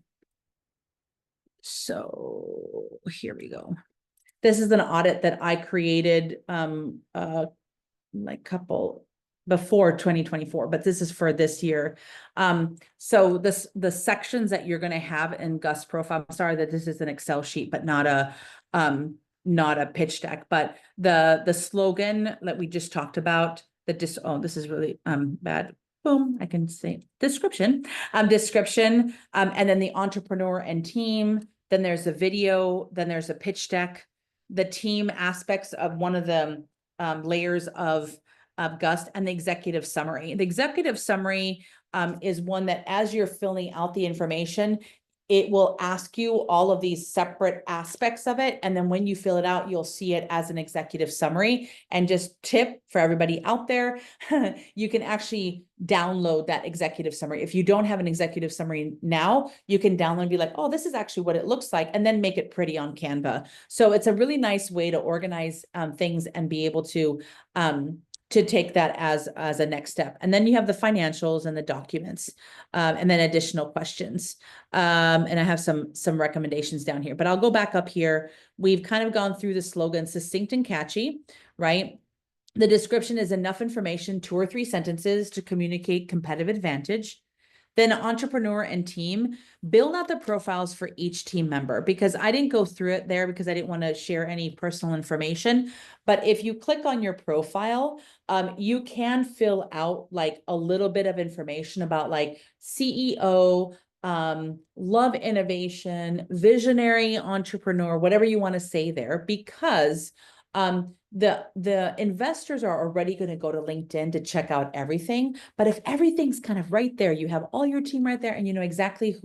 So here we go. This is an audit that I created, like couple before 2024, but this is for this year. So the sections that you're going to have in Gust profile, I'm sorry that this is an Excel sheet, but not a pitch deck, but the slogan that we just talked about, this is really bad. Boom, I can say description, and then the entrepreneur and team, then there's a video, then there's a pitch deck, the team aspects of one of the layers of Gust, and the executive summary. The executive summary is one that as you're filling out the information, it will ask you all of these separate aspects of it. And then when you fill it out, you'll see it as an executive summary. And just tip for everybody out there, you can actually download that executive summary. If you don't have an executive summary now, you can download and be like, oh, this is actually what it looks like, and then make it pretty on Canva. So it's a really nice way to organize things and be able to take that as a next step. And then you have the financials and the documents, and then additional questions. And I have some recommendations down here, but I'll go back up here. We've kind of gone through the slogan, succinct and catchy, right? The description is enough information, 2 or 3 sentences to communicate competitive advantage. Then entrepreneur and team, build out the profiles for each team member, because I didn't go through it there because I didn't want to share any personal information. But if you click on your profile, you can fill out like a little bit of information about like CEO, love innovation, visionary entrepreneur, whatever you want to say there, because the investors are already going to go to LinkedIn to check out everything. But if everything's kind of right there, you have all your team right there, and you know exactly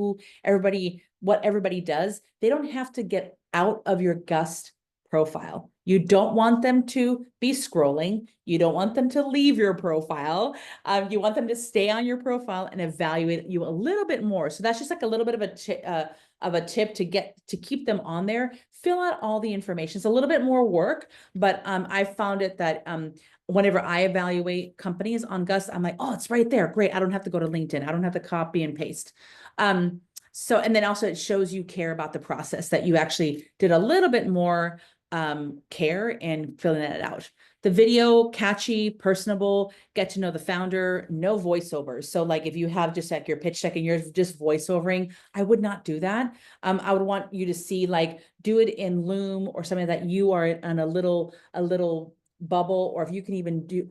what everybody does, they don't have to get out of your Gust profile. You don't want them to be scrolling. You don't want them to leave your profile. You want them to stay on your profile and evaluate you a little bit more. So that's just like a little bit of a tip to keep them on there. Fill out all the information. It's a little bit more work, but I found it that whenever I evaluate companies on Gust, I'm like, oh, it's right there. Great. I don't have to go to LinkedIn. I don't have to copy and paste. So, and then also it shows you care about the process, that you actually did a little bit more care in filling it out. The video, catchy, personable, get to know the founder, no voiceovers. So like if you have just like your pitch deck and you're just voiceovering, I would not do that. I would want you to see, like, do it in Loom or something that you are on a little bubble, or if you can even do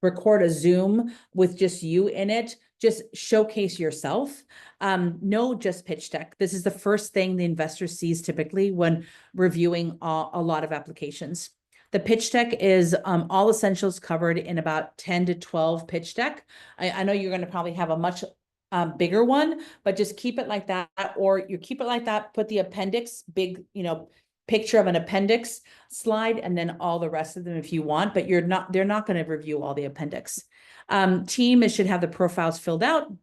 record a Zoom with just you in it, just showcase yourself. No, just pitch deck. This is the first thing the investor sees typically when reviewing a lot of applications. The pitch deck is all essentials covered in about 10 to 12 pitch deck. I know you're going to probably have a much bigger one, but just keep it like that, or you keep it like that, put the appendix big, picture of an appendix slide and then all the rest of them if you want, but they're not going to review all the appendix. Team should have the profiles filled out.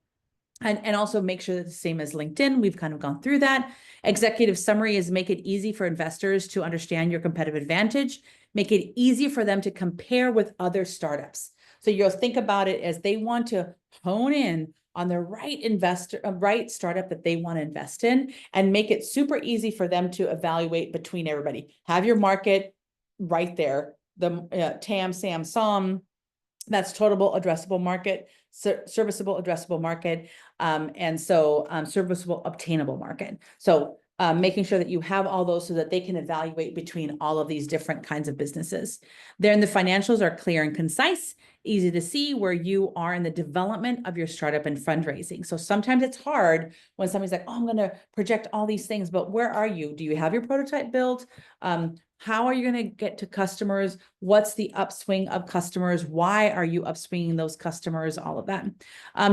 And also make sure that the same as LinkedIn. We've kind of gone through that. Executive summary is make it easy for investors to understand your competitive advantage, make it easy for them to compare with other startups. So you'll think about it as they want to hone in on the right right startup that they want to invest in, and make it super easy for them to evaluate between everybody. Have your market right there, the TAM, SAM, SOM, that's total addressable market, serviceable addressable market, and so serviceable obtainable market. So making sure that you have all those so that they can evaluate between all of these different kinds of businesses. Then the financials are clear and concise, easy to see where you are in the development of your startup and fundraising. So sometimes it's hard when somebody's like, oh, I'm going to project all these things, but where are you? Do you have your prototype built? How are you going to get to customers? What's the upswing of customers? Why are you upswinging those customers? All of that.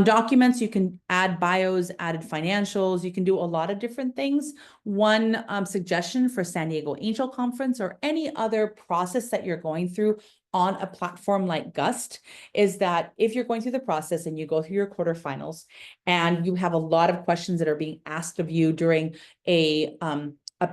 Documents, you can add bios, added financials. You can do a lot of different things. One suggestion for San Diego Angel Conference or any other process that you're going through on a platform like Gust is that if you're going through the process and you go through your quarterfinals and you have a lot of questions that are being asked of you during a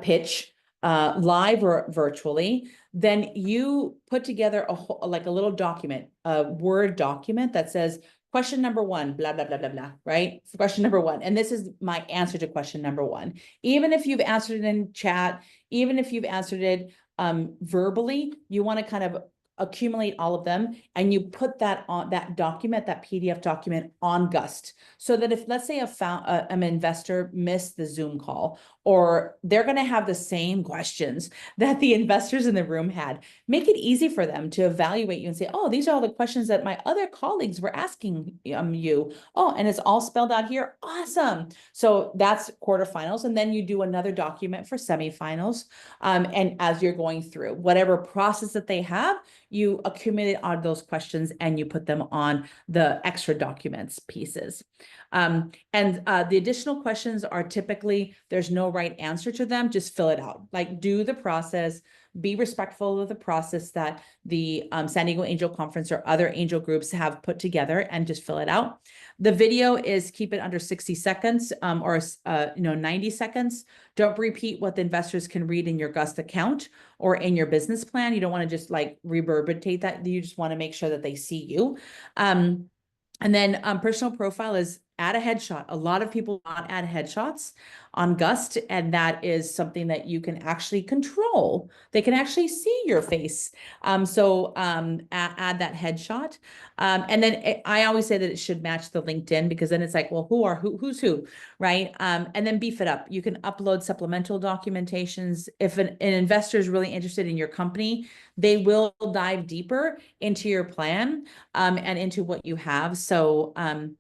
pitch, live or virtually, then you put together a little document, a Word document that says question number 1, blah, blah, blah, blah, blah, right? Question number 1. And this is my answer to question number 1. Even if you've answered it in chat, even if you've answered it verbally, you want to kind of accumulate all of them and you put that on that document, that PDF document on Gust. So that if, let's say, an investor missed the Zoom call, or they're going to have the same questions that the investors in the room had, make it easy for them to evaluate you and say, oh, these are all the questions that my other colleagues were asking you. Oh, and it's all spelled out here. Awesome. So that's quarterfinals. And then you do another document for semifinals. And as you're going through whatever process that they have, you accumulate all those questions and you put them on the extra documents pieces. And the additional questions are typically, there's no right answer to them, just fill it out. Like, do the process, be respectful of the process that the San Diego Angel Conference or other angel groups have put together, and just fill it out. The video is keep it under 60 seconds or 90 seconds. Don't repeat what the investors can read in your Gust account or in your business plan. You don't want to just like regurgitate that. You just want to make sure that they see you. And then personal profile is add a headshot. A lot of people not add headshots on Gust, and that is something that you can actually control. They can actually see your face. So add that headshot. And then I always say that it should match the LinkedIn, because then it's like, well, who's who, right? And then beef it up. You can upload supplemental documentations. If an investor is really interested in your company, they will dive deeper into your plan and into what you have. So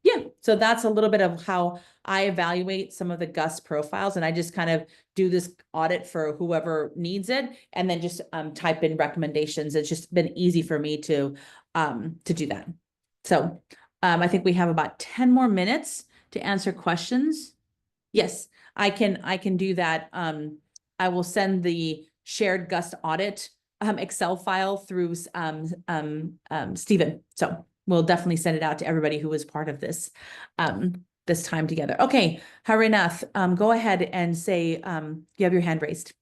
yeah, so that's a little bit of how I evaluate some of the Gust profiles, and I just kind of do this audit for whoever needs it, and then just type in recommendations. It's just been easy for me to do that. So I think we have about 10 more minutes to answer questions. Yes, I can do that. I will send the shared Gust audit Excel file through Stephen. So we'll definitely send it out to everybody who was part of this this time together. Okay, Harinath, go ahead and say you have your hand raised.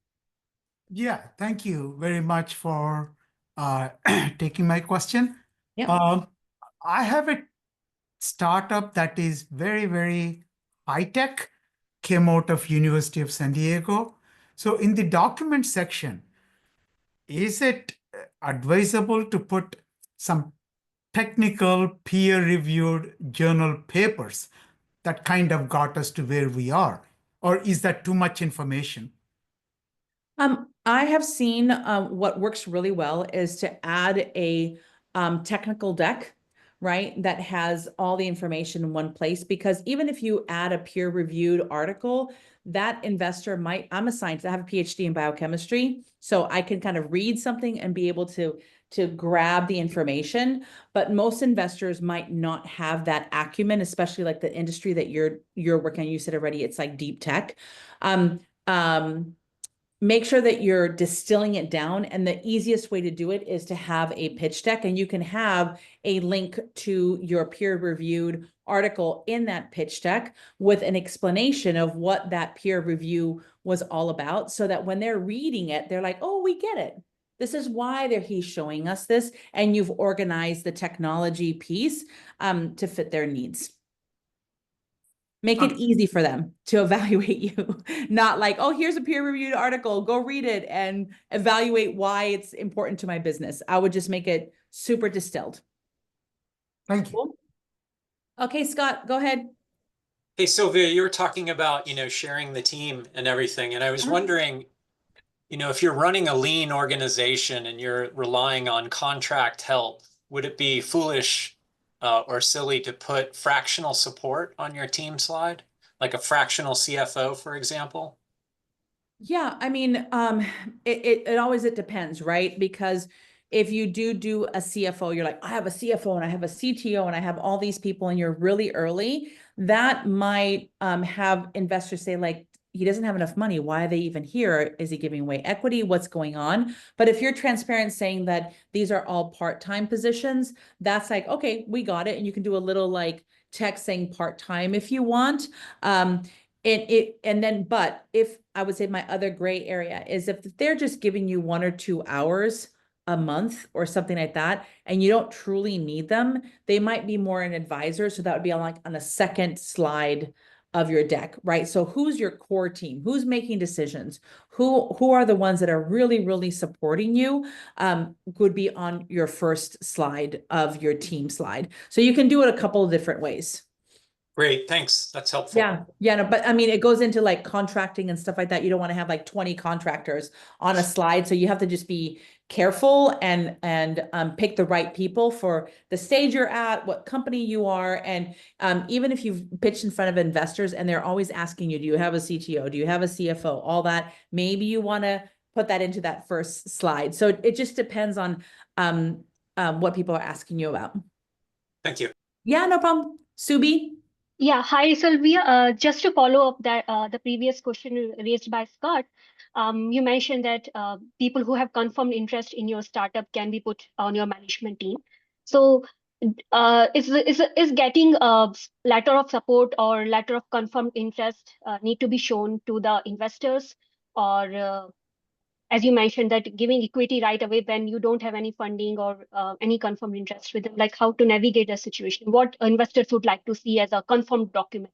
Yeah, thank you very much for taking my question. Yeah. I have a startup that is very, very high tech, came out of University of San Diego. So in the document section, is it advisable to put some technical peer-reviewed journal papers that kind of got us to where we are? Or is that too much information? I have seen what works really well is to add a technical deck, right, that has all the information in one place. Because even if you add a peer-reviewed article, that investor might, I'm a scientist, I have a PhD in biochemistry, so I can kind of read something and be able to grab the information. But most investors might not have that acumen, especially like the industry that you're working on. You said already, it's like deep tech. make sure that you're distilling it down. And the easiest way to do it is to have a pitch deck, and you can have a link to your peer-reviewed article in that pitch deck with an explanation of what that peer review was all about, so that when they're reading it, they're like, oh, we get it. This is why he's showing us this, and you've organized the technology piece to fit their needs. Make it easy for them to evaluate you, not like, oh, here's a peer-reviewed article, go read it and evaluate why it's important to my business. I would just make it super distilled. Thank you. Cool. Okay, Scott, go ahead. Hey, Sylvia, you were talking about, sharing the team and everything. And I was wondering, if you're running a lean organization and you're relying on contract help, would it be foolish or silly to put fractional support on your team slide, like a fractional CFO, for example? Yeah, I mean, it depends, right? Because if you do a CFO, you're like, I have a CFO and I have a CTO and I have all these people, and you're really early, that might have investors say, like, he doesn't have enough money. Why are they even here? Is he giving away equity? What's going on? But if you're transparent saying that these are all part-time positions, that's like, okay, we got it. And you can do a little like text saying part-time if you want. But if I would say my other gray area is if they're just giving you 1 or 2 hours a month or something like that, and you don't truly need them, they might be more an advisor. So that would be on a second slide of your deck, right? So who's your core team? Who's making decisions? Who are the ones that are really, really supporting you? Would be on your first slide of your team slide. So you can do it a couple of different ways. Great, thanks. That's helpful. Yeah, no, but I mean, it goes into like contracting and stuff like that. You don't want to have like 20 contractors on a slide. So you have to just be careful and pick the right people for the stage you're at, what company you are. And even if you've pitched in front of investors and they're always asking you, do you have a CTO? Do you have a CFO? All that, maybe you want to put that into that first slide. So it just depends on what people are asking you about. Thank you. Yeah, no problem. Subi? Yeah, hi Sylvia. Just to follow up that the previous question raised by Scott, you mentioned that people who have confirmed interest in your startup can be put on your management team. So, is getting a letter of support or letter of confirmed interest need to be shown to the investors, or as you mentioned, that giving equity right away when you don't have any funding or any confirmed interest with them, like how to navigate the situation, what investors would like to see as a confirmed document?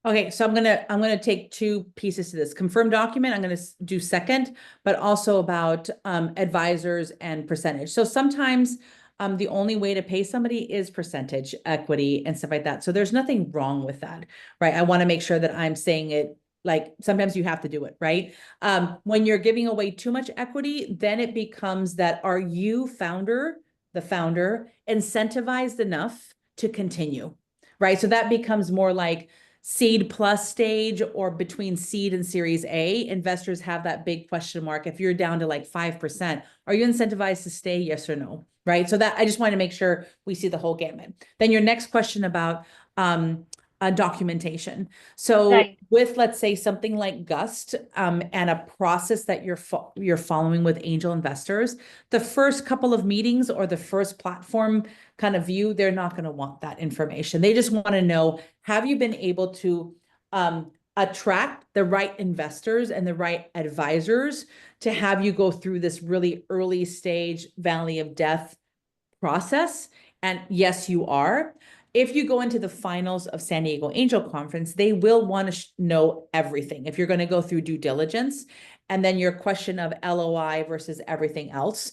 Okay, so I'm gonna take 2 pieces to this. Confirmed document, I'm gonna do second, but also about advisors and percentage. So sometimes the only way to pay somebody is percentage equity and stuff like that. So there's nothing wrong with that, right? I want to make sure that I'm saying it like sometimes you have to do it, right? When you're giving away too much equity, then it becomes that, are you the founder, incentivized enough to continue, right? So that becomes more like seed plus stage or between seed and series A. Investors have that big question mark. If you're down to like 5%, are you incentivized to stay? Yes or no, right? So that I just want to make sure we see the whole gamut. Then your next question about documentation. So Right. with, let's say, something like Gust and a process that you're following with angel investors, the first couple of meetings or the first platform kind of view, they're not going to want that information. They just want to know, have you been able to attract the right investors and the right advisors to have you go through this really early stage valley of death process? And yes, you are. If you go into the finals of San Diego Angel Conference, they will want to know everything. If you're going to go through due diligence, and then your question of LOI versus everything else.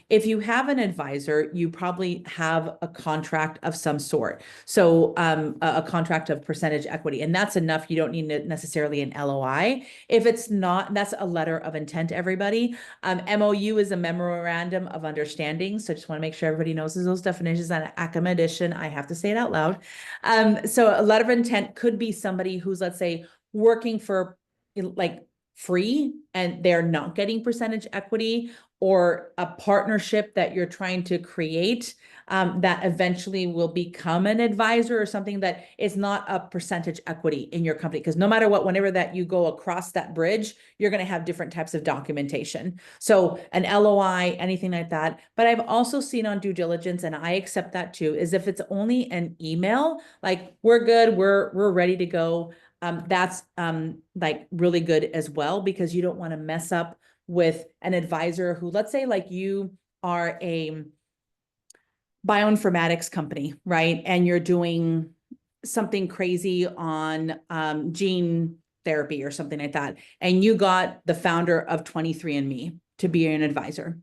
If you have an advisor, you probably have a contract of some sort. So a contract of percentage equity, and that's enough. You don't need necessarily an LOI. If it's not, that's a letter of intent, everybody. MOU is a memorandum of understanding. So I just want to make sure everybody knows those definitions on ACMA edition. I have to say it out loud. So a letter of intent could be somebody who's, let's say, working for like free and they're not getting percentage equity, or a partnership that you're trying to create that eventually will become an advisor or something that is not a percentage equity in your company. Because no matter what, whenever that you go across that bridge, you're going to have different types of documentation. So an LOI, anything like that. But I've also seen on due diligence, and I accept that too, is if it's only an email, like we're good, we're ready to go. That's like really good as well, because you don't want to mess up with an advisor who, let's say like you are a bioinformatics company, right? And you're doing something crazy on gene therapy or something like that. And you got the founder of 23andMe to be an advisor.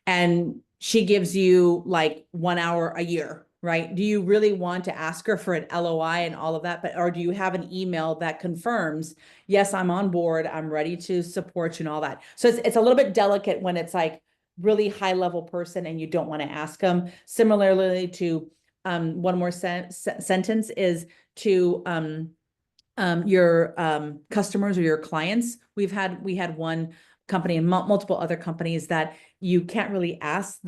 And she gives you like 1 hour a year, right? Do you really want to ask her for an LOI and all of that? But, or do you have an email that confirms, yes, I'm on board, I'm ready to support you and all that? So it's a little bit delicate when it's like really high level person and you don't want to ask them. Similarly to one more sentence is to your customers or your clients. We had one company and multiple other companies that you can't really ask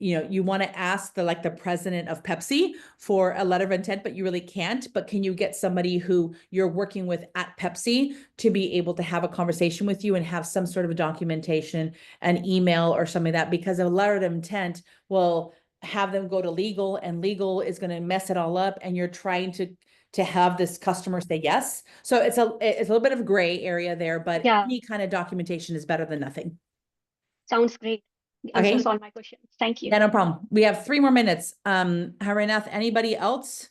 you want to ask the president of Pepsi for a letter of intent, but you really can't. But can you get somebody who you're working with at Pepsi to be able to have a conversation with you and have some sort of a documentation, an email or something like that? Because a letter of intent will have them go to legal, and legal is going to mess it all up, and you're trying to have this customer say yes. So it's a little bit of a gray area there, but Yeah. any kind of documentation is better than nothing. Sounds great. Okay. Answers all my questions. Thank you. Yeah, no problem. We have 3 more minutes. Harinath, anybody else?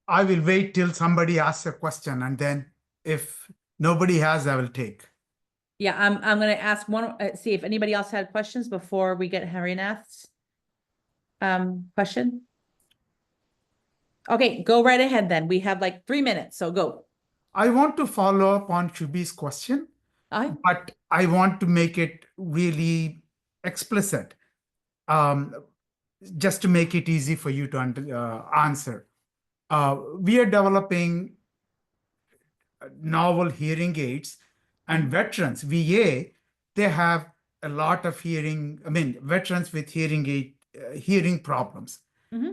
I will wait till somebody asks a question, and then if nobody has, I will take. Yeah, I'm going to ask one, see if anybody else had questions before we get Harinath's question. Okay, go right ahead then. We have like 3 minutes, so go. I want to follow up on Shubi's question, but I want to make it really explicit, just to make it easy for you to answer. We are developing novel hearing aids, and veterans, VA, they have a lot of veterans with hearing problems. Mm-hmm.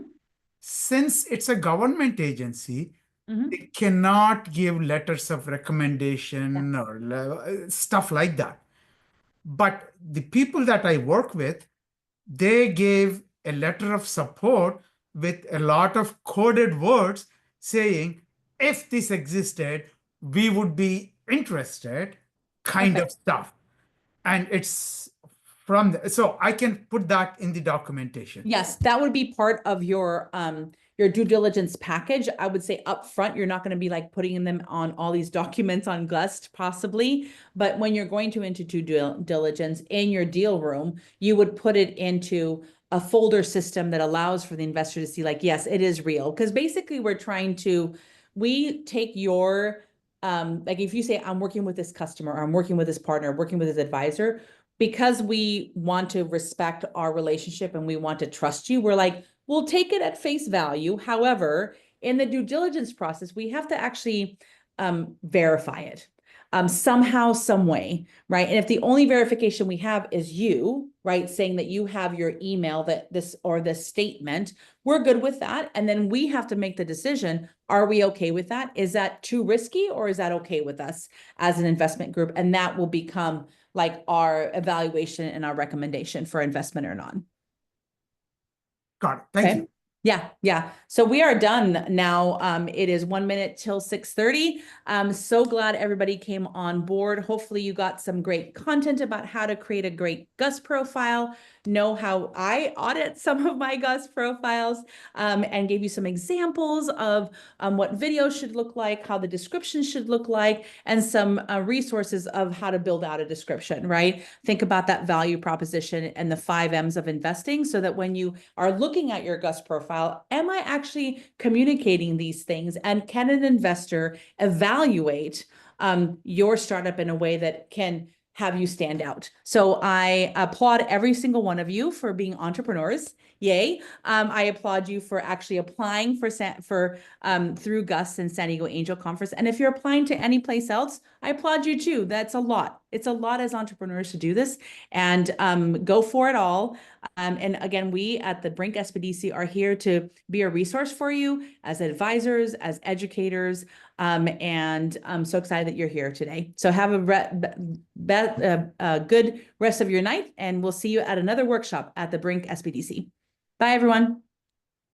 Since it's a government agency, Mm-hmm. it cannot give letters of recommendation or stuff like that. But the people that I work with, they gave a letter of support with a lot of coded words saying, if this existed, we would be interested, kind of stuff. And it's so I can put that in the documentation. Yes, that would be part of your due diligence package. I would say up front, you're not going to be like putting them on all these documents on Gust possibly, but when you're going to into due diligence in your deal room, you would put it into a folder system that allows for the investor to see like, yes, it is real. Because basically we take your, like if you say, I'm working with this customer, or I'm working with this partner, working with this advisor, because we want to respect our relationship and we want to trust you, we're like, we'll take it at face value. However, in the due diligence process, we have to actually verify it somehow, some way, right? And if the only verification we have is you, right, saying that you have your email, that this statement, we're good with that. And then we have to make the decision, are we okay with that? Is that too risky, or is that okay with us as an investment group? And that will become like our evaluation and our recommendation for investment or not. Got it. Thank you. Yeah. So we are done now. It is 1 minute till 6:30. I'm so glad everybody came on board. Hopefully you got some great content about how to create a great Gust profile, know how I audit some of my Gust profiles, and gave you some examples of what videos should look like, how the description should look like, and some resources of how to build out a description, right? Think about that value proposition and the 5 M's of investing, so that when you are looking at your Gust profile, am I actually communicating these things? And can an investor evaluate your startup in a way that can have you stand out. So I applaud every single one of you for being entrepreneurs. Yay. I applaud you for actually applying for through Gust and San Diego Angel Conference. And if you're applying to any place else, I applaud you too. That's a lot. It's a lot as entrepreneurs to do this, and go for it all. And again, we at the Brink SBDC are here to be a resource for you as advisors, as educators, and I'm so excited that you're here today. So have a good rest of your night, and we'll see you at another workshop at the Brink SBDC. Bye, everyone.